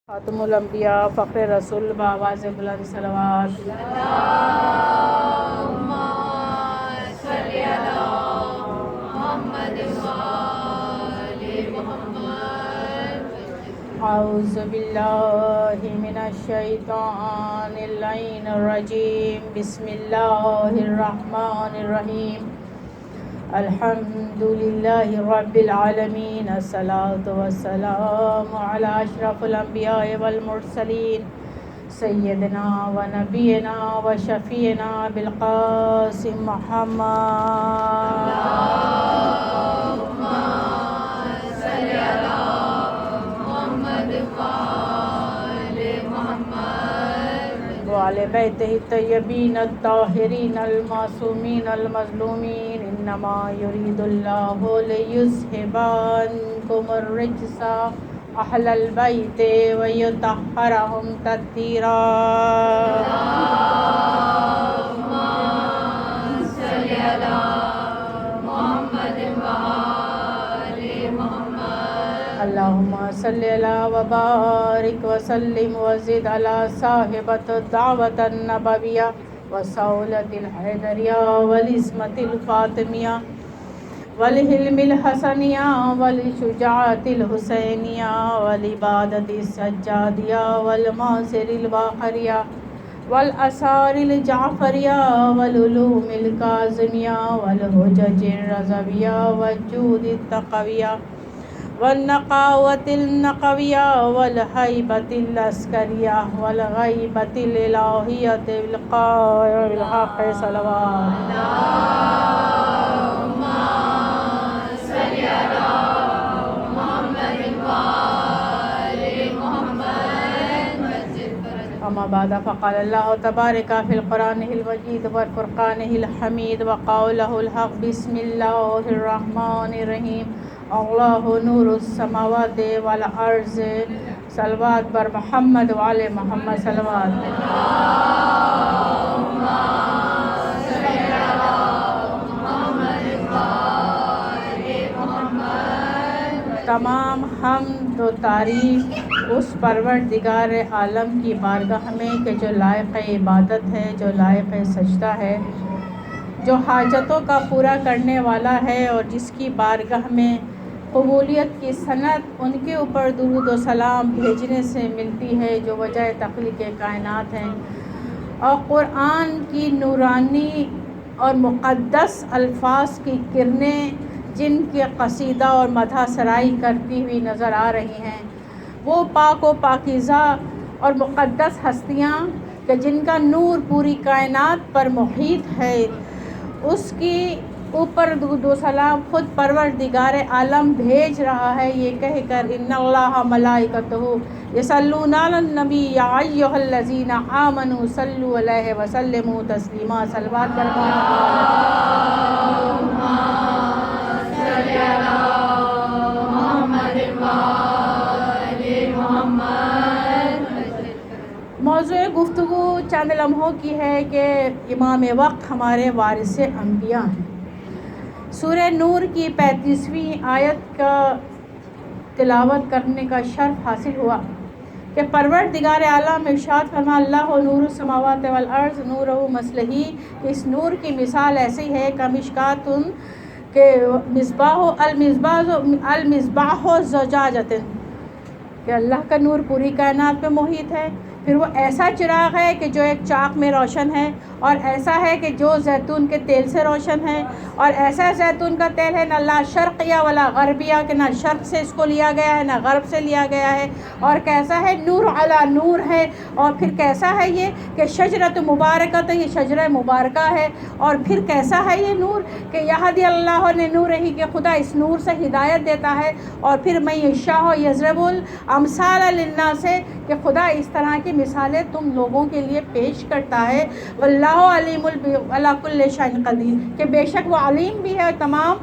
خاتم الانبیاء فخر رسول بآواز بلند صلوات۔ اللہم صلی علی محمد وآل محمد۔ اعوذ باللہ من الشیطان اللعین الرجیم، بسم اللہ الرحمن الرحیم۔ الحمدللہ رب العالمین، الصلاۃ والسلام علی اشرف الانبیاء والمرسلین، سیدنا و نبینا و شفیعنا بالقاسم محمد۔ اللہم صلی علی محمد وآل محمد وآل بیتہ الطیبین الطاہرین المعصومین المظلومین۔ انما یرید اللہ لیذھب عنکم الرجس اہل البیت ویطہرہم تطہیرا۔ اللہم صلی علی محمد وآل محمد۔ اللہم صلی علی وبارک وسلم وزد علی صاحبۃ الدعوۃ النبویہ وصولۃ الحیدریہ والعصمۃ الفاطمیہ والحلم الحسنیہ والشجاعۃ الحسینیہ والعبادۃ السجادیہ والمعاصر الباقریہ والآثار الجعفریہ والعلوم الکاظمیہ والحجج الرضویہ والجود التقویہ والنقاوۃ النقویہ والہیبۃ العسکریہ والغیبۃ الالہیۃ بالقائم بالحق صلوات۔ اللہم صلی علی محمد وآل محمد۔ اما بعد فقال اللہ تبارک فی القرآن المجید والفرقان الحمید وقولہ الحق، بسم اللہ الرحمن الرحیم۔ اللہ نور السماوات والارض، صلوات بر محمد وآل محمد صلوات۔ اللہم صلی علی محمد وآل محمد۔ تمام حمد و تعریف اس پروردگار عالم کی بارگاہ میں کہ جو لائق عبادت ہے، جو لائق سجدہ ہے، جو حاجتوں کا پورا کرنے والا ہے، اور جس کی بارگاہ میں قبولیت کی سند ان کے اوپر درود و سلام بھیجنے سے ملتی ہے، جو وجہ تخلیق کائنات ہیں، اور قرآن کی نورانی اور مقدس الفاظ کی کرنیں جن کے قصیدہ اور مدح سرائی کرتی ہوئی نظر آ رہی ہیں، وہ پاک و پاکیزہ اور مقدس ہستیاں کہ جن کا نور پوری کائنات پر محیط ہے، اس کی اوپر درود و سلام خود پروردگار عالم بھیج رہا ہے، یہ کہہ کر ان اللہ ملائکتہ یصلون علی النبی یا ایھا الذین آمنوا صلوا علیہ وسلموا تسلیما۔ صلوات کرنا۔ اللہم صلی علی محمد وآل محمد۔ موضوع گفتگو چند لمحوں کی ہے کہ امام وقت ہمارے وارث انبیاء ہیں۔ سورہ نور کی 35ویں آیت کا تلاوت کرنے کا شرف حاصل ہوا کہ پروردگار عالم ارشاد فرما، اللہ نور السماوات والارض نورہ مثلہ، اس نور کی مثال ایسی ہے کمشکات کہ المصباح زجاجۃ، کہ اللہ کا نور پوری کائنات میں محیط ہے، پھر وہ ایسا چراغ ہے کہ جو ایک چاک میں روشن ہے، اور ایسا ہے کہ جو زیتون کے تیل سے روشن ہے، اور ایسا زیتون کا تیل ہے نہ لا شرقیہ ولا غربیہ، کہ نہ شرق سے اس کو لیا گیا ہے نہ غرب سے لیا گیا ہے، اور کیسا ہے نور علی نور ہے، اور پھر کیسا ہے یہ کہ شجرۃ مبارکۃ، یہ شجرہ مبارکہ ہے، اور پھر کیسا ہے یہ نور کہ یہدی اللہ نے نور ہی، کہ خدا اس نور سے ہدایت دیتا ہے، اور پھر میں یشاء یضرب الامثال للناس، کہ خدا اس طرح کی مثالیں تم لوگوں کے لیے پیش کرتا ہے۔ واللہ علیم علی کل شیء قدیر، کہ بے شک وہ علیم بھی ہے اور تمام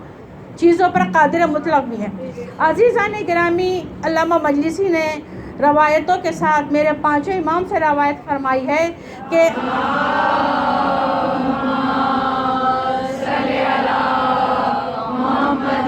چیزوں پر قادر مطلق بھی ہے۔ عزیزان گرامی، علامہ مجلسی نے روایتوں کے ساتھ میرے پانچوں امام سے روایت فرمائی ہے کہ صلی علی محمد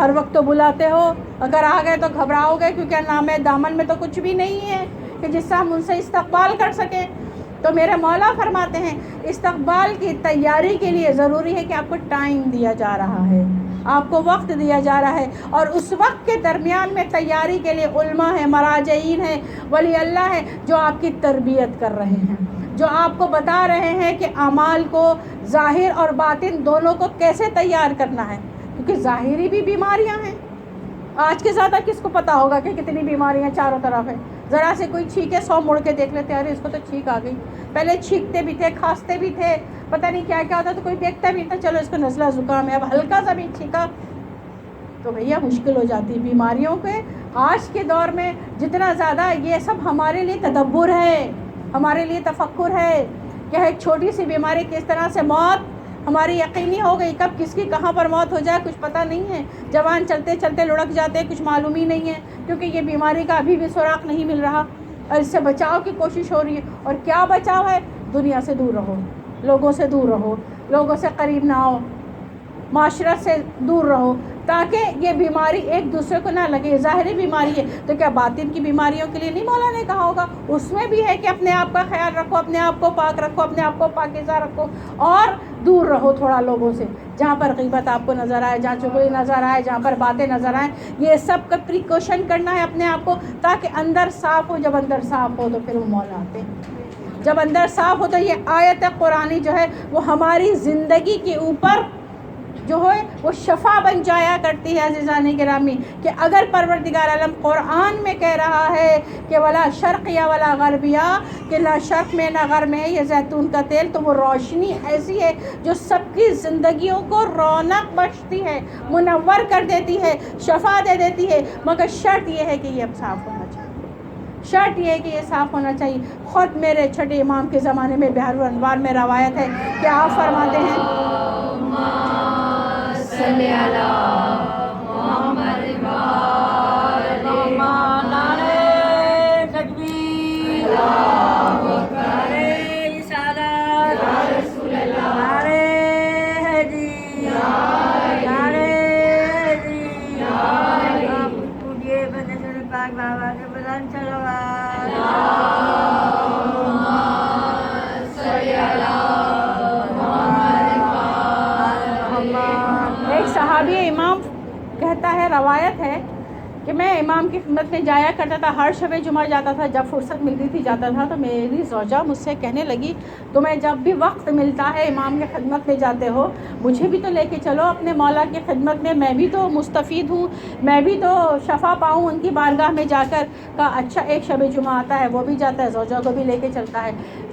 ہر وقت تو بلاتے ہو، اگر آ گئے تو گھبراؤ گے کیونکہ نام دامن میں تو کچھ بھی نہیں ہے کہ جس سے ہم ان سے استقبال کر سکیں۔ تو میرے مولا فرماتے ہیں استقبال کی تیاری کے لیے ضروری ہے کہ آپ کو ٹائم دیا جا رہا ہے، آپ کو وقت دیا جا رہا ہے، اور اس وقت کے درمیان میں تیاری کے لیے علماء ہیں، مراجعین ہیں، ولی اللہ ہے جو آپ کی تربیت کر رہے ہیں، جو آپ کو بتا رہے ہیں کہ اعمال کو ظاہر اور باطن دونوں کو کیسے تیار کرنا ہے، کیونکہ ظاہری بھی بیماریاں ہیں۔ آج کے زیادہ کس کو پتا ہوگا کہ کتنی بیماریاں چاروں طرف ہیں؟ ذرا سے کوئی چھینکے 100 مڑ کے دیکھ لیتے، ارے اس کو تو چھینک آ گئی۔ پہلے چھینکتے بھی تھے، کھانستے بھی تھے، پتہ نہیں کیا کیا ہوتا، تو کوئی دیکھتا بھی تھا چلو اس کو نزلہ زکام ہے، اب ہلکا سا بھی چھینکا تو بھیا مشکل ہو جاتی بیماریوں کے۔ آج کے دور میں جتنا زیادہ یہ سب ہمارے لیے تدبر ہے، ہمارے لیے تفکر ہے کہ ایک چھوٹی سی بیماری کس طرح سے موت ہماری یقینی ہو گئی، کب کس کی کہاں پر موت ہو جائے کچھ پتہ نہیں ہے، جوان چلتے چلتے لڑک جاتے ہیں، کچھ معلوم ہی نہیں ہے، کیونکہ یہ بیماری کا ابھی بھی سراغ نہیں مل رہا، اور اس سے بچاؤ کی کوشش ہو رہی ہے۔ اور کیا بچاؤ ہے؟ دنیا سے دور رہو، لوگوں سے دور رہو، لوگوں سے قریب نہ آؤ، معاشرت سے دور رہو، تاکہ یہ بیماری ایک دوسرے کو نہ لگے۔ ظاہری بیماری ہے تو کیا باطن کی بیماریوں کے لیے نہیں مولا نے کہا ہوگا؟ اس میں بھی ہے کہ اپنے آپ کا خیال رکھو، اپنے آپ کو پاک رکھو، اپنے آپ کو پاکیزہ رکھو، اور دور رہو تھوڑا لوگوں سے، جہاں پر غیبت آپ کو نظر آئے، جہاں چغلی نظر آئے، جہاں پر باتیں نظر آئیں، یہ سب کا پریکاشن کرنا ہے اپنے آپ کو، تاکہ اندر صاف ہو۔ جب اندر صاف ہو تو پھر وہ مولا آتے ہیں، جب اندر صاف ہو تو یہ آیت قرآنی جو ہے وہ ہماری زندگی کے اوپر جو ہے وہ شفا بن جایا کرتی ہے۔ عزیزان گرامی، کہ اگر پروردگار عالم قرآن میں کہہ رہا ہے کہ ولا شرقیہ ولا غربیہ، کہ نہ شرق میں نہ غرب میں یہ زیتون کا تیل، تو وہ روشنی ایسی ہے جو سب کی زندگیوں کو رونق بخشتی ہے، منور کر دیتی ہے، شفا دے دیتی ہے، مگر شرط یہ ہے کہ یہ اب صاف ہونا چاہیے، شرط یہ ہے کہ یہ صاف ہونا چاہیے۔ خود میرے چھٹے امام کے زمانے میں بحر الانوار میں روایت ہے کہ آپ فرماتے ہیں صلی اللہ محمد نعرے تکبیر، نعرے رسالت، نعرے حیدری، نعرے حیدری، آپ پوجیے بندے سن پاک بابا کے بلند صلوات۔ ایک صحابی امام کہتا ہے، روایت ہے کہ میں امام کی خدمت میں جایا کرتا تھا، ہر شب جمعہ جاتا تھا، جب فرصت ملتی تھی جاتا تھا، تو میری زوجہ مجھ سے کہنے لگی تمہیں جب بھی وقت ملتا ہے امام کی خدمت میں جاتے ہو، مجھے بھی تو لے کے چلو اپنے مولا کی خدمت میں بھی تو مستفید ہوں، میں بھی تو شفا پاؤں ان کی بارگاہ میں جا کر۔ کہا اچھا، ایک شب جمعہ آتا ہے وہ بھی جاتا ہے، زوجہ کو بھی لے کے چلتا ہے،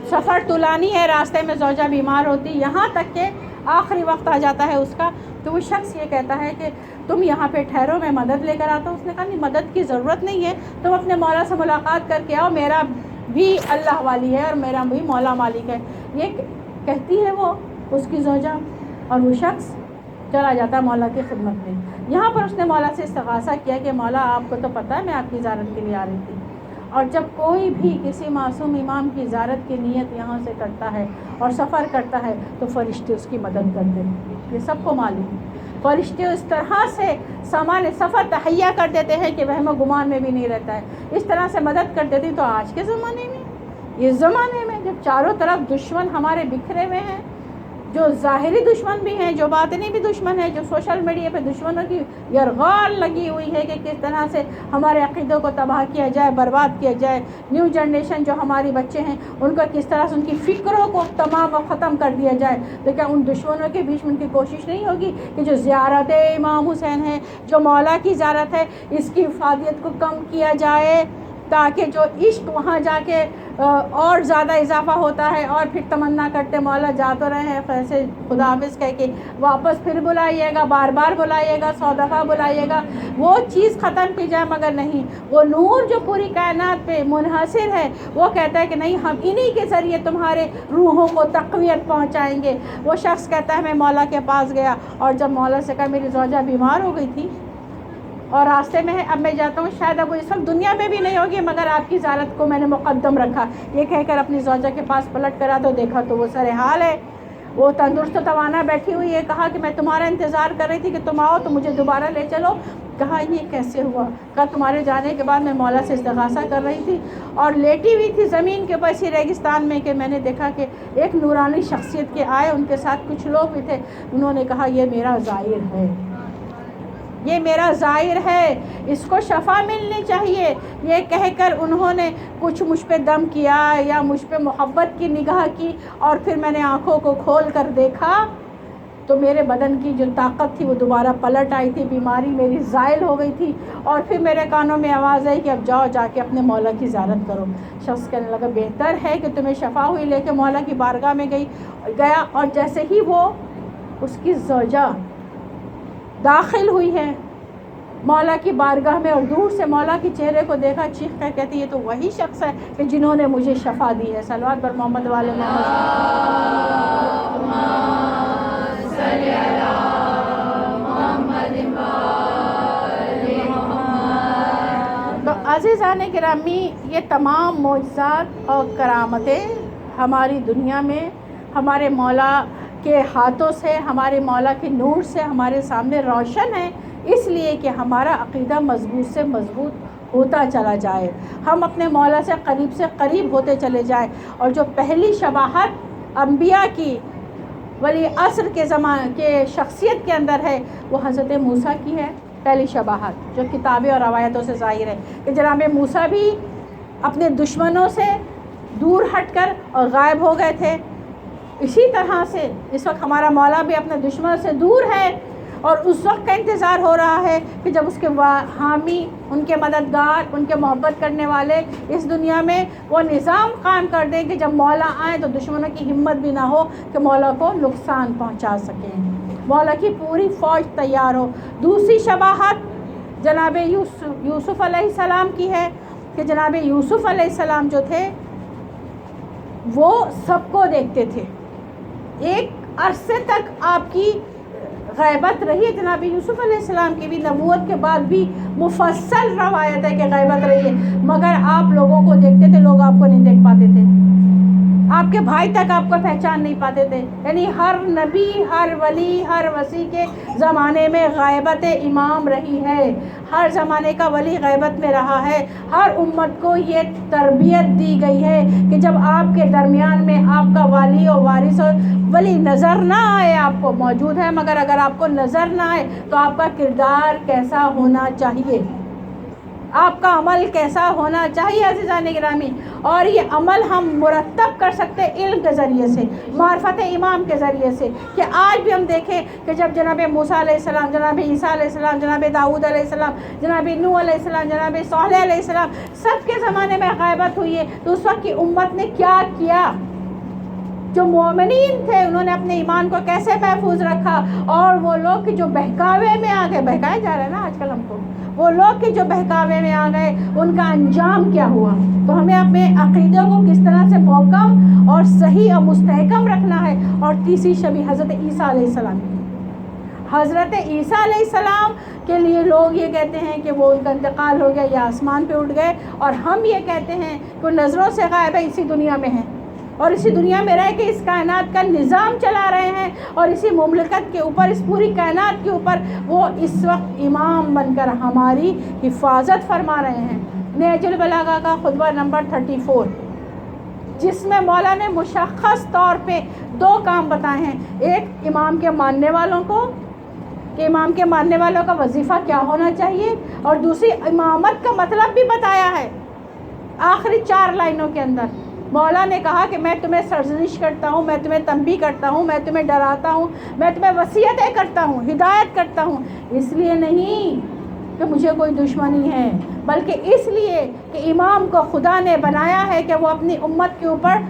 سفر طولانی ہے، راستے میں زوجہ بیمار ہوتی، یہاں تک کہ آخری وقت آ جاتا ہے اس کا، تو وہ شخص یہ کہتا ہے کہ تم یہاں پہ ٹھہرو، میں مدد لے کر آتا ہوں۔ اس نے کہا نہیں، مدد کی ضرورت نہیں ہے، تم اپنے مولا سے ملاقات کر کے آؤ، میرا بھی اللہ والی ہے اور میرا بھی مولا مالک ہے، یہ کہتی ہے وہ اس کی زوجہ، اور وہ شخص چلا جاتا ہے مولا کی خدمت میں۔ یہاں پر اس نے مولا سے استغاثہ کیا کہ مولا آپ کو تو پتہ ہے میں آپ کی زیارت کے لیے آ رہی تھی، اور جب کوئی بھی کسی معصوم امام کی زیارت کی نیت یہاں سے کرتا ہے اور سفر کرتا ہے تو فرشتے اس کی مدد کرتے ہیں، یہ سب کو معلوم ہے، فرشتے اس طرح سے سامان سفر تہیا کر دیتے ہیں کہ وہم و گمان میں بھی نہیں رہتا ہے، اس طرح سے مدد کر دیتے ہیں۔ تو آج کے زمانے میں، اس زمانے میں جب چاروں طرف دشمن ہمارے بکھرے ہوئے ہیں، جو ظاہری دشمن بھی ہیں، جو باطنی بھی دشمن ہیں، جو سوشل میڈیا پہ دشمنوں کی یرغال لگی ہوئی ہے کہ کس طرح سے ہمارے عقیدوں کو تباہ کیا جائے، برباد کیا جائے، نیو جنریشن جو ہماری بچے ہیں ان کو کس طرح سے ان کی فکروں کو تمام و ختم کر دیا جائے، تو کیا ان دشمنوں کے بیچ میں ان کی کوشش نہیں ہوگی کہ جو زیارت امام حسین ہے، جو مولا کی زیارت ہے، اس کی افادیت کو کم کیا جائے، تاکہ جو عشق وہاں جا کے اور زیادہ اضافہ ہوتا ہے، اور پھر تمنا کرتے مولا جا تو رہے ہیں ایسے خدا حافظ کہہ کے واپس پھر بلائیے گا، بار بار بلائیے گا، 100 دفعہ بلائیے گا، وہ چیز ختم کی جائے، مگر نہیں، وہ نور جو پوری کائنات پہ منحصر ہے وہ کہتا ہے کہ نہیں، ہم انہی کے ذریعے تمہارے روحوں کو تقویت پہنچائیں گے۔ وہ شخص کہتا ہے میں مولا کے پاس گیا، اور جب مولا سے کہا میری زوجہ بیمار ہو گئی تھی اور راستے میں ہے، اب میں جاتا ہوں، شاید اب وہ اس وقت دنیا میں بھی نہیں ہوگی، مگر آپ کی زیارت کو میں نے مقدم رکھا، یہ کہہ کر اپنی زوجہ کے پاس پلٹ کرا تو دیکھا تو وہ سر حال ہے، وہ تندرست توانا بیٹھی ہوئی ہے، کہا کہ میں تمہارا انتظار کر رہی تھی کہ تم آؤ تو مجھے دوبارہ لے چلو. کہا یہ کیسے ہوا؟ کہا تمہارے جانے کے بعد میں مولا سے استغاثہ کر رہی تھی اور لیٹی ہوئی تھی زمین کے اوپر اسی ریگستان میں کہ میں نے دیکھا کہ ایک نورانی شخصیت کے آئے، ان کے ساتھ کچھ لوگ بھی تھے. انہوں نے کہا یہ میرا زائر ہے، یہ میرا زائر ہے، اس کو شفا ملنی چاہیے. یہ کہہ کر انہوں نے کچھ مجھ پہ دم کیا یا مجھ پہ محبت کی نگاہ کی، اور پھر میں نے آنکھوں کو کھول کر دیکھا تو میرے بدن کی جو طاقت تھی وہ دوبارہ پلٹ آئی تھی، بیماری میری زائل ہو گئی تھی. اور پھر میرے کانوں میں آواز آئی کہ اب جاؤ جا کے اپنے مولا کی زیارت کرو. شخص کہنے لگا بہتر ہے کہ تمہیں شفا ہوئی، لے کے مولا کی بارگاہ میں گیا. اور جیسے ہی وہ اس کی زوجہ داخل ہوئی ہے مولا کی بارگاہ میں اور دور سے مولا کے چہرے کو دیکھا، چیخ کر کہتی یہ تو وہی شخص ہے کہ جنہوں نے مجھے شفا دی ہے. صلوات بر محمد والے تو عزیزان گرامی، یہ تمام معجزات اور کرامتیں ہماری دنیا میں ہمارے مولا کے ہاتھوں سے، ہمارے مولا کے نور سے ہمارے سامنے روشن ہیں، اس لیے کہ ہمارا عقیدہ مضبوط سے مضبوط ہوتا چلا جائے، ہم اپنے مولا سے قریب ہوتے چلے جائیں. اور جو پہلی شباہت انبیاء کی ولی عصر کے زمانے کے شخصیت کے اندر ہے وہ حضرت موسیٰ کی ہے. پہلی شباہت جو کتابیں اور روایتوں سے ظاہر ہے کہ جناب موسیٰ بھی اپنے دشمنوں سے دور ہٹ کر اور غائب ہو گئے تھے. اسی طرح سے اس وقت ہمارا مولا بھی اپنے دشمنوں سے دور ہے، اور اس وقت کا انتظار ہو رہا ہے کہ جب اس کے حامی، ان کے مددگار، ان کے محبت کرنے والے اس دنیا میں وہ نظام قائم کر دیں کہ جب مولا آئیں تو دشمنوں کی ہمت بھی نہ ہو کہ مولا کو نقصان پہنچا سکیں، مولا کی پوری فوج تیار ہو. دوسری شباہت جناب یوسف علیہ السلام کی ہے کہ جناب یوسف علیہ السلام جو تھے وہ سب کو دیکھتے تھے. ایک عرصے تک آپ کی غیبت رہی ہے. جناب یوسف علیہ السلام کی بھی نبوت کے بعد بھی مفصل روایت ہے کہ غیبت رہی ہے، مگر آپ لوگوں کو دیکھتے تھے، لوگ آپ کو نہیں دیکھ پاتے تھے، آپ کے بھائی تک آپ کو پہچان نہیں پاتے تھے. یعنی ہر نبی، ہر ولی، ہر وصی کے زمانے میں غیبت امام رہی ہے، ہر زمانے کا ولی غیبت میں رہا ہے. ہر امت کو یہ تربیت دی گئی ہے کہ جب آپ کے درمیان میں آپ کا والی اور وارث اور ولی نظر نہ آئے، آپ کو موجود ہے مگر اگر آپ کو نظر نہ آئے تو آپ کا کردار کیسا ہونا چاہیے، آپ کا عمل کیسا ہونا چاہیے عزیزان گرامی. اور یہ عمل ہم مرتب کر سکتے علم کے ذریعے سے، معرفت امام کے ذریعے سے. کہ آج بھی ہم دیکھیں کہ جب جناب موسیٰ علیہ السلام، جناب عیسیٰ علیہ السلام، جناب داؤد علیہ السلام، جناب نوح علیہ السلام، جناب صالح علیہ السلام سب کے زمانے میں غیبت ہوئی ہے، تو اس وقت کی امت نے کیا کیا؟ جو مومنین تھے انہوں نے اپنے ایمان کو کیسے محفوظ رکھا، اور وہ لوگ کہ جو بہکاوے میں آ گئے، بہکائے جا رہے ہیں نا آج کل ہم کو، وہ لوگ کہ جو بہکاوے میں آ گئے ان کا انجام کیا ہوا. تو ہمیں اپنے عقیدے کو کس طرح سے محکم اور صحیح اور مستحکم رکھنا ہے. اور تیسری شبی حضرت عیسیٰ علیہ السلام کی. حضرت عیسیٰ علیہ السلام کے لیے لوگ یہ کہتے ہیں کہ وہ ان کا انتقال ہو گیا یا آسمان پہ اٹھ گئے، اور ہم یہ کہتے ہیں کہ وہ نظروں سے غائب ہے، اسی دنیا میں ہیں اور اسی دنیا میں رہ کے اس کائنات کا نظام چلا رہے ہیں، اور اسی مملکت کے اوپر، اس پوری کائنات کے اوپر وہ اس وقت امام بن کر ہماری حفاظت فرما رہے ہیں. نہج البلاغہ کا خطبہ نمبر 34 جس میں مولا نے مشخص طور پہ 2 کام بتائے ہیں. ایک امام کے ماننے والوں کو کہ امام کے ماننے والوں کا وظیفہ کیا ہونا چاہیے، اور دوسری امامت کا مطلب بھی بتایا ہے. آخری 4 لائنوں کے اندر مولا نے کہا کہ میں تمہیں سرزنش کرتا ہوں، میں تمہیں تنبیہ کرتا ہوں، میں تمہیں ڈراتا ہوں، میں تمہیں وصیتیں کرتا ہوں، ہدایت کرتا ہوں، اس لیے نہیں کہ مجھے کوئی دشمنی ہے، بلکہ اس لیے کہ امام کو خدا نے بنایا ہے کہ وہ اپنی امت کے اوپر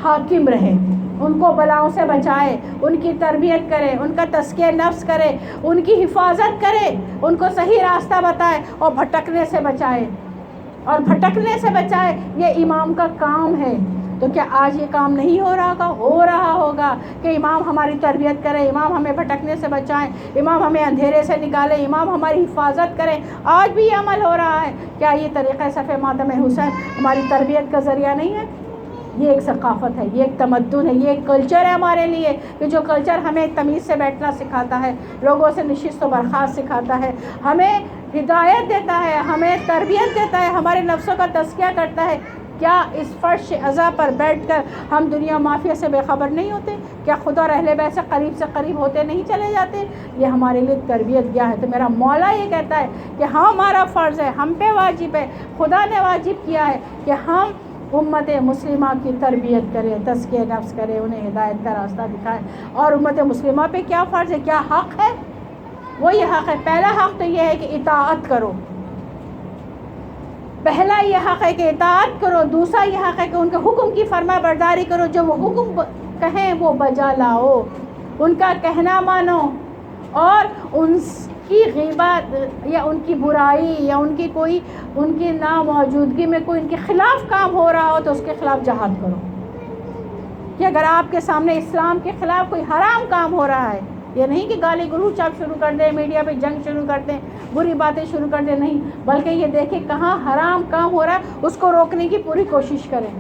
حاکم رہے، ان کو بلاؤں سے بچائے، ان کی تربیت کرے، ان کا تزکیہ نفس کرے، ان کی حفاظت کرے، ان کو صحیح راستہ بتائے اور بھٹکنے سے بچائے، اور بھٹکنے سے بچائے. یہ امام کا کام ہے. تو کیا آج یہ کام نہیں ہو رہا ہوگا کہ امام ہماری تربیت کرے، امام ہمیں بھٹکنے سے بچائیں، امام ہمیں اندھیرے سے نکالے، امام ہماری حفاظت کریں؟ آج بھی یہ عمل ہو رہا ہے. کیا یہ طریقہ صف ماتم حسین ہماری تربیت کا ذریعہ نہیں ہے؟ یہ ایک ثقافت ہے، یہ ایک تمدن ہے، یہ ایک کلچر ہے ہمارے لیے، کہ جو کلچر ہمیں تمیز سے بیٹھنا سکھاتا ہے، لوگوں سے نشست و برخاست سکھاتا ہے، ہمیں ہدایت دیتا ہے، ہمیں تربیت دیتا ہے، ہمارے نفسوں کا تزکیہ کرتا ہے۔ کیا اس فرش عزا پر بیٹھ کر ہم دنیا مافیا سے بے خبر نہیں ہوتے؟ کیا خدا اور اہل بیت سے قریب ہوتے نہیں چلے جاتے؟ یہ ہمارے لیے تربیت کیا ہے۔ تو میرا مولا یہ کہتا ہے کہ ہمارا فرض ہے، ہم پہ واجب ہے، خدا نے واجب کیا ہے کہ ہم امت مسلمہ کی تربیت کریں، تزکیہ نفس کریں، انہیں ہدایت کا راستہ دکھائیں۔ اور امت مسلمہ پہ کیا فرض ہے، کیا حق ہے؟ وہ یہ حق ہے، پہلا حق تو یہ ہے کہ اطاعت کرو، پہلا یہ حق ہے کہ اطاعت کرو، دوسرا یہ حق ہے کہ ان کے حکم کی فرما برداری کرو، جو وہ حکم کہیں وہ بجا لاؤ، ان کا کہنا مانو، اور ان کی غیبت یا ان کی برائی یا ان کی ناموجودگی میں کوئی ان کے خلاف کام ہو رہا ہو تو اس کے خلاف جہاد کرو۔ کہ اگر آپ کے سامنے اسلام کے خلاف کوئی حرام کام ہو رہا ہے، یہ نہیں کہ گالی گلوچ آپ شروع کر دیں، میڈیا پہ جنگ شروع کر دیں، بری باتیں شروع کر دیں، نہیں، بلکہ یہ دیکھیں کہاں حرام کام ہو رہا ہے، اس کو روکنے کی پوری کوشش کریں۔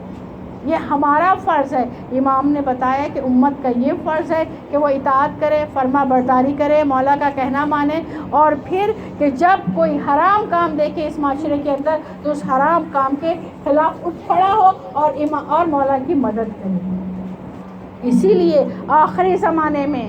یہ ہمارا فرض ہے۔ امام نے بتایا کہ امت کا یہ فرض ہے کہ وہ اطاعت کرے، فرما برداری کرے، مولا کا کہنا مانے، اور پھر کہ جب کوئی حرام کام دیکھے اس معاشرے کے اندر تو اس حرام کام کے خلاف اٹھ کھڑا ہو اور مولا کی مدد کرے۔ اسی لیے آخری زمانے میں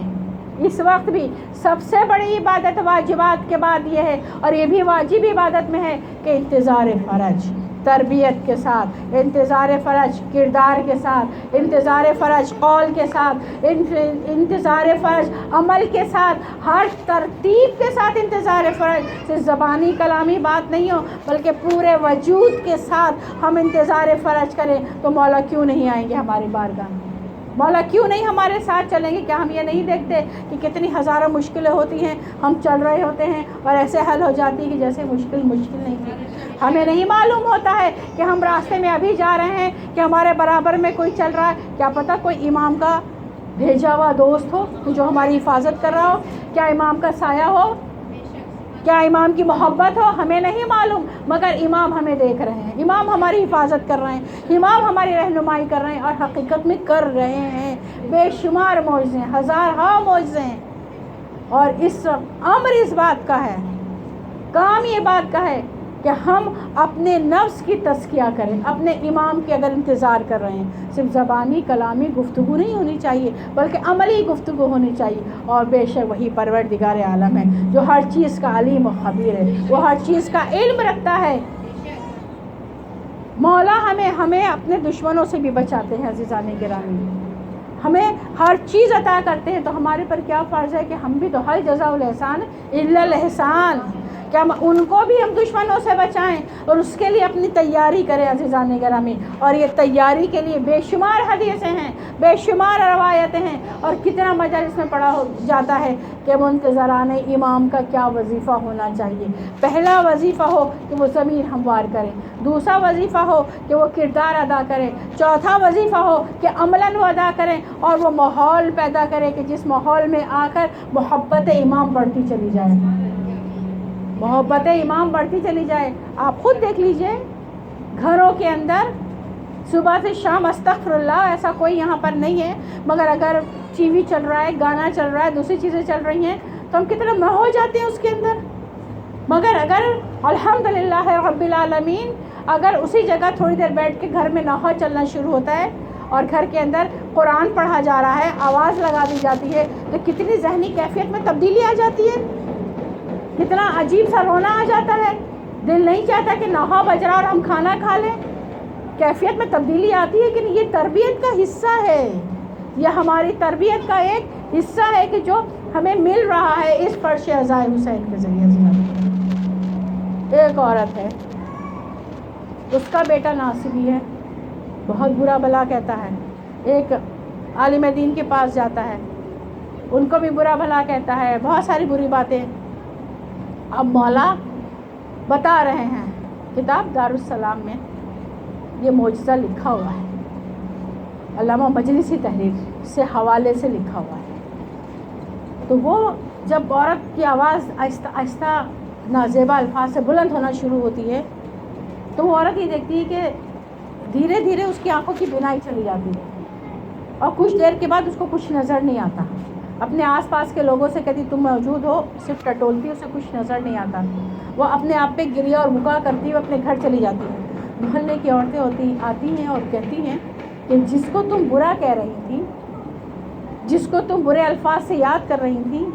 اس وقت بھی سب سے بڑی عبادت واجبات کے بعد یہ ہے، اور یہ بھی واجب عبادت میں ہے، کہ انتظار فرج، تربیت کے ساتھ، انتظار فرج کردار کے ساتھ، انتظار فرج قول کے ساتھ، انتظار فرج عمل کے ساتھ، ہر ترتیب کے ساتھ انتظار فرج، صرف زبانی کلامی بات نہیں ہو بلکہ پورے وجود کے ساتھ ہم انتظار فرج کریں۔ تو مولا کیوں نہیں آئیں گے ہماری بارگاہ میں؟ مولا کیوں نہیں ہمارے ساتھ چلیں گے؟ کیا ہم یہ نہیں دیکھتے کہ کتنی ہزاروں مشکلیں ہوتی ہیں، ہم چل رہے ہوتے ہیں اور ایسے حل ہو جاتی ہے کہ جیسے مشکل نہیں تھی۔ ہمیں نہیں معلوم ہوتا ہے کہ ہم راستے میں ابھی جا رہے ہیں کہ ہمارے برابر میں کوئی چل رہا ہے، کیا پتہ کوئی امام کا بھیجا ہوا دوست ہو جو ہماری حفاظت کر رہا ہو، کیا امام کا سایہ ہو، کیا امام کی محبت ہو، ہمیں نہیں معلوم، مگر امام ہمیں دیکھ رہے ہیں، امام ہماری حفاظت کر رہے ہیں، امام ہماری رہنمائی کر رہے ہیں، اور حقیقت میں کر رہے ہیں۔ بے شمار معجزے، ہزارہا معجزے ہیں، اور اس امر اس بات کا ہے، کام یہ بات کا ہے کہ ہم اپنے نفس کی تزکیہ کریں، اپنے امام کے اگر انتظار کر رہے ہیں، صرف زبانی کلامی گفتگو نہیں ہونی چاہیے بلکہ عملی گفتگو ہونی چاہیے۔ اور بے شک وہی پروردگار عالم ہے جو ہر چیز کا علیم و خبیر ہے، وہ ہر چیز کا علم رکھتا ہے۔ مولا ہمیں اپنے دشمنوں سے بھی بچاتے ہیں عزیزان گرامی، ہمیں ہر چیز عطا کرتے ہیں، تو ہمارے پر کیا فرض ہے کہ ہم بھی تو حل جزاء الاحسان الا الاحسان، کیا ان کو بھی ہم دشمنوں سے بچائیں اور اس کے لیے اپنی تیاری کریں عزیزان گرامی۔ اور یہ تیاری کے لیے بے شمار حدیثیں ہیں، بے شمار روایتیں ہیں، اور کتنا مجال اس میں پڑھا ہو جاتا ہے کہ منتظران امام کا کیا وظیفہ ہونا چاہیے۔ پہلا وظیفہ ہو کہ وہ ضمیر ہموار کریں، دوسرا وظیفہ ہو کہ وہ کردار ادا کریں، چوتھا وظیفہ ہو کہ عملاً وہ ادا کریں، اور وہ ماحول پیدا کرے کہ جس ماحول میں آ کر محبت امام بڑھتی چلی جائے، محبت امام بڑھتی چلی جائے۔ آپ خود دیکھ لیجئے گھروں کے اندر صبح سے شام استغفر اللہ ایسا کوئی یہاں پر نہیں ہے، مگر اگر ٹی وی چل رہا ہے، گانا چل رہا ہے، دوسری چیزیں چل رہی ہیں تو ہم کتنا مہ ہو جاتے ہیں اس کے اندر۔ مگر اگر الحمدللہ رب العالمین اگر اسی جگہ تھوڑی دیر بیٹھ کے گھر میں نہا چلنا شروع ہوتا ہے اور گھر کے اندر قرآن پڑھا جا رہا ہے، آواز لگا دی جاتی ہے، تو کتنی ذہنی کیفیت میں تبدیلی آ جاتی ہے، کتنا عجیب سا رونا آ جاتا ہے، دل نہیں چاہتا کہ نہا بج رہا اور ہم کھانا کھا لیں، کیفیت میں تبدیلی آتی ہے کہ نہیں۔ یہ تربیت کا حصہ ہے، یہ ہماری تربیت کا ایک حصہ ہے کہ جو ہمیں مل رہا ہے اس فرش عزائے حسین کے ذریعے۔ ایک عورت ہے، اس کا بیٹا ناصبی ہے، بہت برا بلا کہتا ہے، ایک عالم دین کے پاس جاتا ہے، ان کو بھی برا بھلا کہتا ہے، بہت ساری بری باتیں۔ اب مولا بتا رہے ہیں، کتاب دارالسلام میں یہ معجزہ لکھا ہوا ہے، علامہ مجلسی تحریر سے حوالے سے لکھا ہوا ہے۔ تو وہ جب عورت کی آواز آہستہ آہستہ نازیبا الفاظ سے بلند ہونا شروع ہوتی ہے تو وہ عورت یہ دیکھتی ہے کہ دھیرے دھیرے اس کی آنکھوں کی بینائی چلی جاتی ہے اور کچھ دیر کے بعد اس کو کچھ نظر نہیں آتا. اپنے آس پاس کے لوگوں سے کہتی تم موجود ہو, صرف ٹٹولتی, اسے کچھ نظر نہیں آتا. وہ اپنے آپ پہ گریہ اور بکا کرتی ہوئے اپنے گھر چلی جاتی ہے. محلے کی عورتیں آتی ہیں اور کہتی ہیں کہ جس کو تم برا کہہ رہی تھی, جس کو تم برے الفاظ سے یاد کر رہی تھی,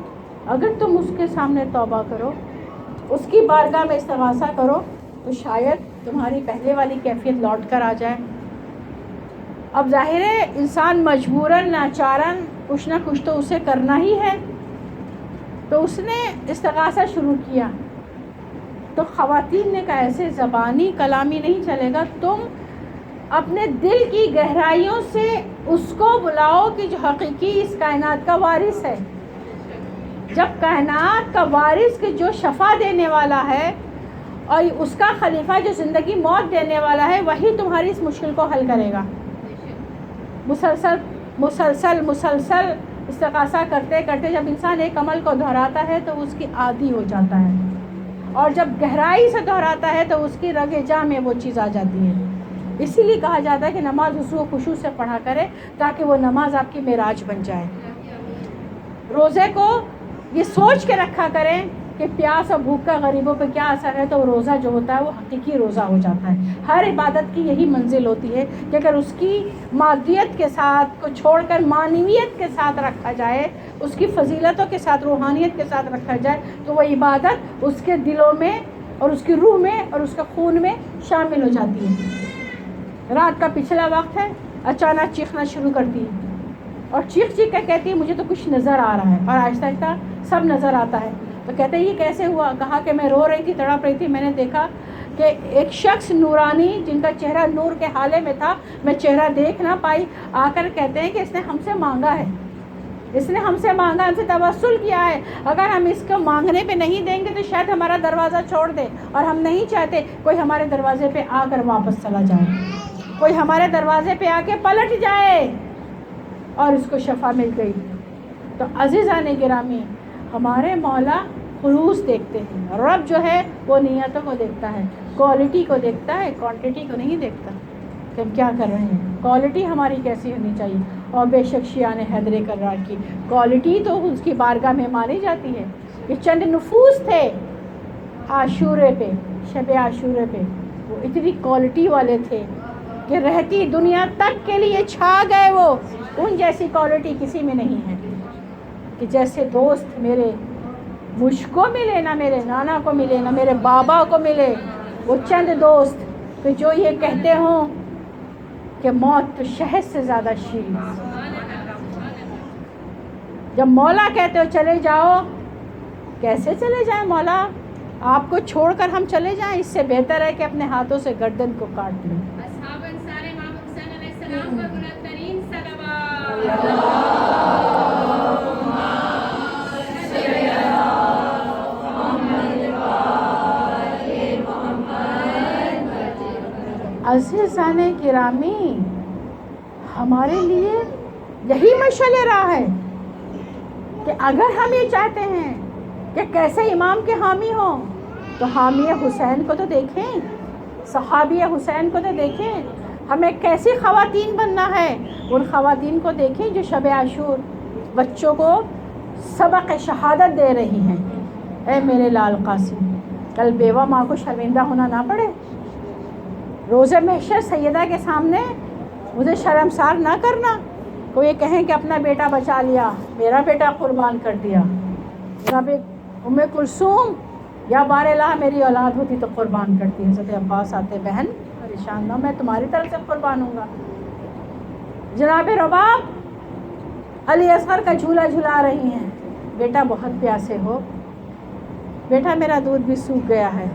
اگر تم اس کے سامنے توبہ کرو, اس کی بارگاہ میں استغاثہ کرو, تو شاید تمہاری پہلے والی کیفیت لوٹ کر آ جائے. اب ظاہر ہے انسان مجبوراً ناچاراً کچھ نہ کچھ تو اسے کرنا ہی ہے, تو اس نے استغاثہ شروع کیا. تو خواتین نے کہا ایسے زبانی کلامی نہیں چلے گا, تم اپنے دل کی گہرائیوں سے اس کو بلاؤ کہ جو حقیقی اس کائنات کا وارث ہے. جب کائنات کا وارث کہ جو شفا دینے والا ہے اور اس کا خلیفہ جو زندگی موت دینے والا ہے, وہی تمہاری اس مشکل کو حل کرے گا. مسلسل استغاثہ کرتے کرتے جب انسان ایک عمل کو دہراتا ہے تو اس کی عادی ہو جاتا ہے, اور جب گہرائی سے دہراتا ہے تو اس کی رگ جاں میں وہ چیز آ جاتی ہے. اسی لیے کہا جاتا ہے کہ نماز خضوع و خشوع سے پڑھا کرے تاکہ وہ نماز آپ کی معراج بن جائے. روزے کو یہ سوچ کے رکھا کریں کہ پیاس اور بھوک کا غریبوں پہ کیا اثر ہے, تو وہ روزہ جو ہوتا ہے وہ حقیقی روزہ ہو جاتا ہے. ہر عبادت کی یہی منزل ہوتی ہے کہ اگر اس کی مادیت کے ساتھ کو چھوڑ کر معنویت کے ساتھ رکھا جائے, اس کی فضیلتوں کے ساتھ روحانیت کے ساتھ رکھا جائے, تو وہ عبادت اس کے دلوں میں اور اس کی روح میں اور اس کے خون میں شامل ہو جاتی ہے. رات کا پچھلا وقت ہے, اچانک چیخنا شروع کرتی ہے اور چیخ چیخ کر کہتی ہے مجھے تو کچھ نظر آ رہا ہے, اور آہستہ آہستہ سب نظر آتا ہے. تو کہتے ہیں یہ کیسے ہوا؟ کہا کہ میں رو رہی تھی, تڑپ رہی تھی, میں نے دیکھا کہ ایک شخص نورانی جن کا چہرہ نور کے حالے میں تھا, میں چہرہ دیکھ نہ پائی, آ کر کہتے ہیں کہ اس نے ہم سے مانگا ہے, اس نے ہم سے مانگا, ہم سے توسل کیا ہے. اگر ہم اس کو مانگنے پہ نہیں دیں گے تو شاید ہمارا دروازہ چھوڑ دے, اور ہم نہیں چاہتے کوئی ہمارے دروازے پہ آ کر واپس چلا جائے, کوئی ہمارے دروازے پہ آ کے پلٹ جائے. اور اس کو شفا مل گئی. تو عزیزان گرامی, ہمارے مولا خلوص دیکھتے ہیں. رب جو ہے وہ نیتوں کو دیکھتا ہے, کوالٹی کو دیکھتا ہے, کوانٹٹی کو نہیں دیکھتا کہ ہم کیا کر رہے ہیں. کوالٹی ہماری کیسی ہونی چاہیے. اور بے شک شیعان حیدر کرار کی کوالٹی تو اس کی بارگاہ میں مانی جاتی ہے. یہ چند نفوس تھے عاشورے پہ, شب عاشورے پہ, وہ اتنی کوالٹی والے تھے کہ رہتی دنیا تک کے لیے چھا گئے. وہ ان جیسی کوالٹی کسی میں نہیں ہے کہ جیسے دوست میرے مجھ کو ملے, نہ میرے نانا کو ملے, نہ میرے بابا کو ملے. وہ چند دوست کہ جو یہ کہتے ہوں کہ موت تو شہد سے زیادہ شیریں. جب مولا کہتے ہو چلے جاؤ, کیسے چلے جائیں مولا؟ آپ کو چھوڑ کر ہم چلے جائیں؟ اس سے بہتر ہے کہ اپنے ہاتھوں سے گردن کو کاٹ لیں. اصحاب انصار امام حسین علیہ السلام پر بلند ترین صلوات. عزیزان گرامی, ہمارے لیے یہی مشعل راہ ہے کہ اگر ہم یہ چاہتے ہیں کہ کیسے امام کے حامی ہوں, تو حامی حسین کو تو دیکھیں, صحابی حسین کو تو دیکھیں. ہمیں کیسی خواتین بننا ہے, ان خواتین کو دیکھیں جو شب عاشور بچوں کو سبق شہادت دے رہی ہیں. اے میرے لال قاسم, کل بیوہ ماں کو شرمندہ ہونا نہ پڑے. روز محشر سیدہ کے سامنے مجھے شرمسار نہ کرنا. کوئی یہ کہیں کہ اپنا بیٹا بچا لیا, میرا بیٹا قربان کر دیا. جناب ام کلثوم, یا بار الہ میری اولاد ہوتی تو قربان کرتی. حضرت عباس آتے, بہن پریشان نہ, میں تمہاری طرف سے قربان ہوں گا. جناب رباب علی اصغر کا جھولا جھلا رہی ہیں, بیٹا بہت پیاسے ہو, بیٹا میرا دودھ بھی سوکھ گیا ہے,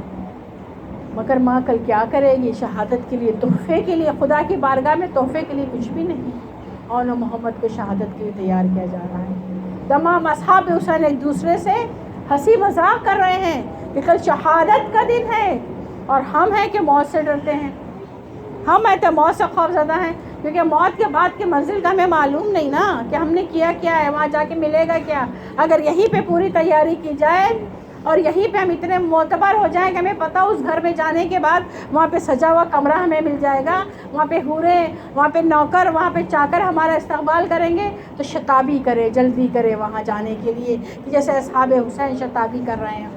مگر ماں کل کیا کرے گی؟ شہادت کے لیے, تحفے کے لیے, خدا کی بارگاہ میں تحفے کے لیے کچھ بھی نہیں. اور محمد کو شہادت کے لیے تیار کیا جا رہا ہے. تمام اصحاب حسین ایک دوسرے سے ہنسی مذاق کر رہے ہیں کہ کل شہادت کا دن ہے, اور ہم ہیں کہ موت سے ڈرتے ہیں. ہم ہیں تو موت سے خوف زدہ ہیں, کیونکہ موت کے بعد کی منزل کا ہمیں معلوم نہیں نا کہ ہم نے کیا کیا ہے, وہاں جا کے ملے گا کیا. اگر یہیں پہ پوری تیاری کی جائے اور یہیں پہ ہم اتنے معتبر ہو جائیں کہ ہمیں پتہ اس گھر میں جانے کے بعد وہاں پہ سجا ہوا کمرہ ہمیں مل جائے گا، وہاں پہ حوریں، وہاں پہ نوکر، وہاں پہ چاکر ہمارا استقبال کریں گے، تو شتابی کرے، جلدی کرے وہاں جانے کے لیے، جیسے اصحاب حسین شتابی کر رہے ہیں۔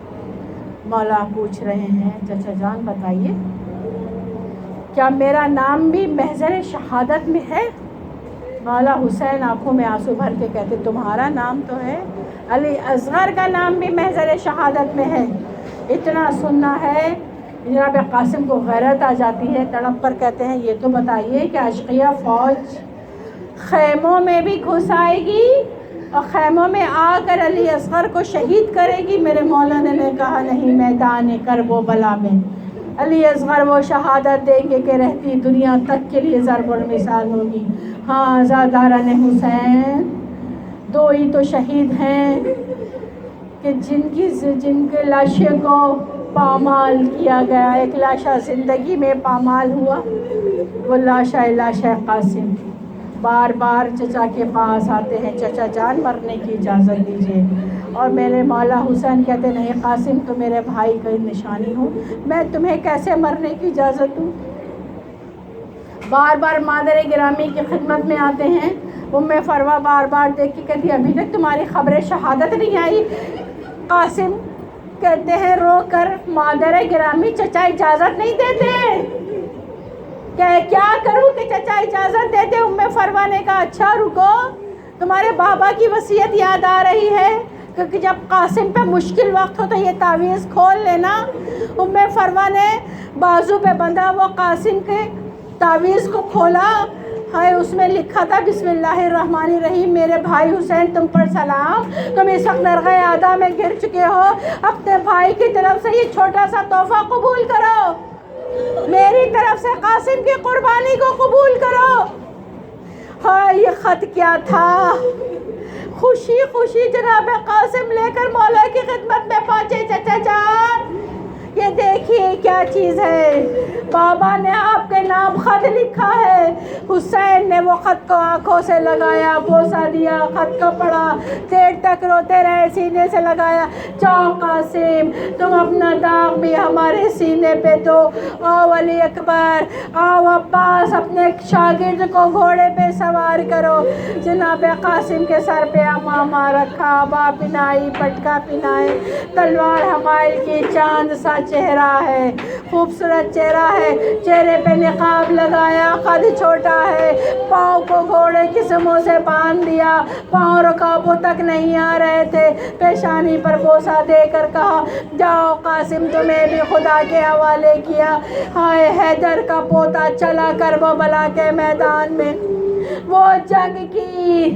مولا پوچھ رہے ہیں چچا جان بتائیے کیا میرا نام بھی محضر شہادت میں ہے؟ مولا حسین آنکھوں میں آنسو بھر کے کہتے تمہارا نام تو ہے، علی اصغر کا نام بھی محضر شہادت میں ہے۔ اتنا سننا ہے جناب قاسم کو غیرت آ جاتی ہے، تڑپ پر کہتے ہیں یہ تو بتائیے کہ اشقیہ فوج خیموں میں بھی گھس آئے گی اور خیموں میں آ کر علی اصغر کو شہید کرے گی؟ میرے مولانا نے کہا نہیں، میدان کرب و بلا میں علی اصغر وہ شہادت دیں گے کہ رہتی دنیا تک کے لیے ضرب المثال ہوگی۔ ہاں زاداران حسین دو ہی تو شہید ہیں کہ جن کے لاشیں کو پامال کیا گیا، ایک لاشا زندگی میں پامال ہوا، وہ لاشا قاسم۔ بار بار چچا کے پاس آتے ہیں چچا جان مرنے کی اجازت دیجیے، اور میرے مولا حسین کہتے نہیں قاسم تو میرے بھائی کی نشانی ہو، میں تمہیں کیسے مرنے کی اجازت دوں؟ بار بار مادر گرامی کی خدمت میں آتے ہیں، فروا بار بار دیکھ کے کہتی ابھی تک تمہاری خبر شہادت نہیں آئی؟ قاسم کہتے ہیں رو کر مادر گرامی چچا اجازت نہیں دیتے، کہ کیا کروں کہ چچا اجازت دیتے؟ فروا نے کہا اچھا رکو، تمہارے بابا کی وصیت یاد آ رہی ہے، کیونکہ جب قاسم پہ مشکل وقت ہو تو یہ تعویذ کھول لینا۔ فروا نے بازو پہ بندھا وہ قاسم کے تعویذ کو کھولا، ہے اس میں لکھا تھا بسم اللہ الرحمن الرحیم، میرے بھائی حسین تم پر سلام، تم اس وقت درگاہ اعلیٰ میں گر چکے ہو، اپنے بھائی کی طرف سے یہ چھوٹا سا تحفہ قبول کرو، میری طرف سے قاسم کی قربانی کو قبول کرو۔ ہاں یہ خط کیا تھا؟ خوشی خوشی جناب قاسم لے کر مولا کی خدمت میں پہنچے، چچا جان یہ دیکھیے کیا چیز ہے، بابا نے آپ کے نام خط لکھا ہے۔ حسین نے وہ خط کو آنکھوں سے لگایا، بوسہ دیا، خط کو پڑھا، دیر تک روتے رہے، سینے سے لگایا، جاؤ قاسم تم اپنا داغ بھی ہمارے سینے پہ دو، آؤ علی اکبر، آؤ عباس اپنے شاگرد کو گھوڑے پہ سوار کرو۔ جناب قاسم کے سر پہ امامہ رکھا، با پنائی پٹکا پنائے، تلوار حمائل کی، چاند سا چہرہ ہے، خوبصورت چہرہ ہے، چہرے پہ نقاب لگایا، قد چھوٹا ہے، پاؤں کو گھوڑے کی سموں سے باندھ دیا، پاؤں رکابوں تک نہیں آ رہے تھے، پیشانی پر بوسہ دے کر کہا جاؤ قاسم تمہیں بھی خدا کے حوالے کیا۔ ہائے حیدر کا پوتا چلا کربلا کے میدان میں، وہ جنگ کی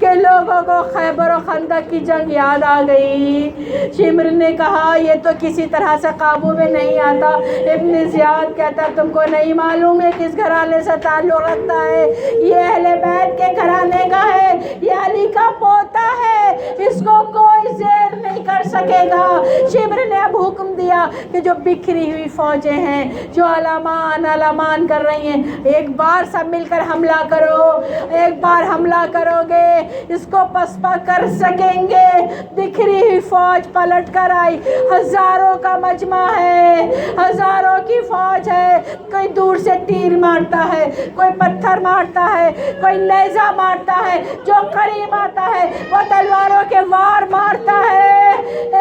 کہ لوگوں کو خیبر و خندق کی جنگ یاد آ گئی۔ شمر نے کہا یہ تو کسی طرح سے قابو میں نہیں آتا۔ ابن زیاد کہتا تم کو نہیں معلوم ہے کس گھرانے سے تعلق رکھتا ہے، یہ اہل بیت کے گھرانے کا ہے، یہ علی کا پوتا ہے، اس کو کوئی زیر نہیں کر سکے گا۔ شمر نے اب حکم دیا کہ جو بکھری ہوئی فوجیں ہیں، جو علامان کر رہی ہیں، ایک بار سب مل کر حملہ کرو، ایک بار حملہ کرو گے اس کو پسپا کر سکیں گے۔ بکھری ہوئی فوج پلٹ کر آئی، ہزاروں کا مجمع ہے، ہزاروں کی فوج ہے، کوئی دور سے تیر مارتا ہے، کوئی پتھر مارتا ہے، کوئی نیزہ مارتا ہے، جو قریب آتا ہے وہ تلواروں کے وار مارتا ہے۔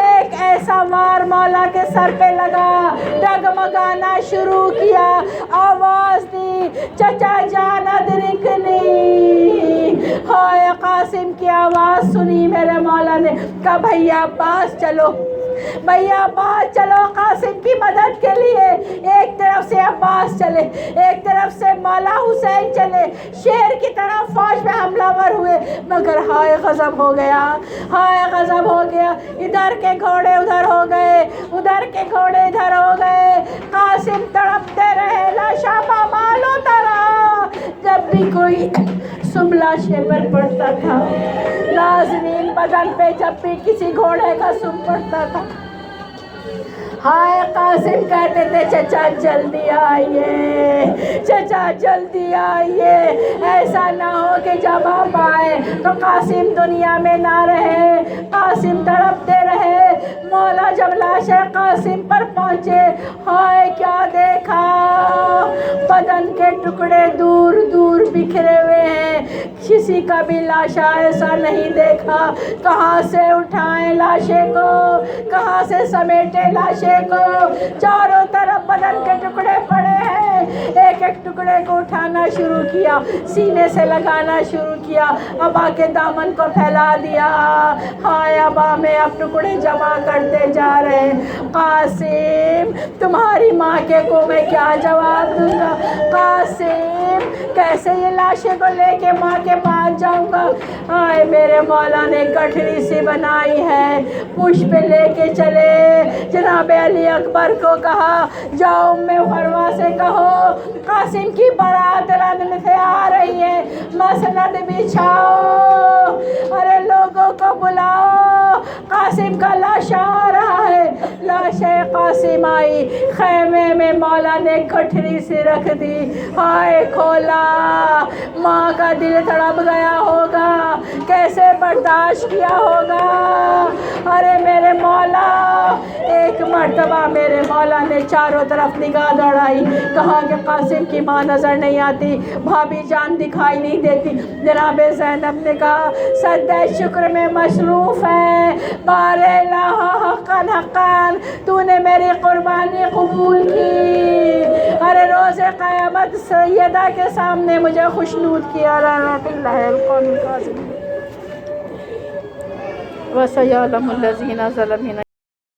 ایک ایسا وار مولا کے سر پہ لگا، ڈگمگانا شروع کیا، آواز دی چچا جان ادرکنی۔ ہائے قاسم کی آواز سنی میرے مولا نے کہا بھیا عباس چلو، بھیا عباس چلو قاسم کی مدد کے لیے۔ ایک طرف سے عباس چلے، ایک طرف سے مولا حسین چلے، شیر کی طرح فوج میں حملہ ور ہوئے، مگر ہائے غضب ہو گیا، ہائے غضب ہو گیا، ادھر کے گھوڑے ادھر ہو گئے، ادھر کے گھوڑے ادھر ہو گئے، قاسم تڑپتے رہے، لاشا پامال ہوتا رہا۔ جب بھی کوئی سم لاشے پر پڑتا تھا، ناظرین بدن پہ جب بھی کسی گھوڑے کا سم پڑتا تھا، ہائے قاسم کہتے تھے چچا جلدی آئیے، چچا جلدی آئیے، ایسا نہ ہو کہ جب آپ آئے تو قاسم دنیا میں نہ رہے، قاسم تڑپتے رہے۔ مولا جب لاش قاسم پر پہنچے، ہائے کیا دیکھا، بدن کے ٹکڑے دور دور بکھرے ہوئے ہیں، کسی کا بھی لاشا ایسا نہیں دیکھا۔ کہاں سے اٹھائیں لاشے کو، کہاں سے سمیٹے لاشے کو، چاروں طرف بدن کے ٹکڑے پڑے ہیں۔ ایک ایک ٹکڑے کو اٹھانا شروع کیا، سینے سے لگانا شروع کیا، ابا کے دامن کو پھیلا دیا۔ ہائے ابا میں اب ٹکڑے جمع کرتے جا رہے ہیں۔ قاسم تمہاری ماں کے کو میں کیا جواب دوں گا؟ قاسم کیسے یہ لاشیں کو لے کے ماں کے پاس جاؤں گا؟ آئے میرے مولا نے گٹھری سی بنائی ہے، پش پہ لے کے چلے۔ جناب علی اکبر کو کہا جاؤ ام فروہ سے کہو قاسم کی برات رن سے آ رہی ہے، مسند بچھاؤ، ارے لوگوں کو بلاؤ، قاسم کا لاش آ رہا ہے۔ لاش قاسم آئی، خیمے میں مولا نے گٹھری سی رکھ دی۔ ہائے کھولا، ماں کا دل تڑپ گیا ہوگا، کیسے برداشت کیا ہوگا۔ ارے میرے مولا، ایک مرتبہ میرے مولا نے چاروں طرف نگاہ دوڑائی، کہا کہ قاسم کی ماں نظر نہیں آتی، بھابھی جان دکھائی نہیں دیتی۔ جناب زینب نے کہا سجدہ شکر میں مصروف ہے، بار الہ حقاً حقاً تو نے میری قربانی قبول کی۔ ارے روز قیامت سیدہ کے سامنے مجھے خوشنود کیا۔ رحمت اللہ القوم القاسم وَسَيَعْلَمُ الَّذِينَ ظَلَمُوا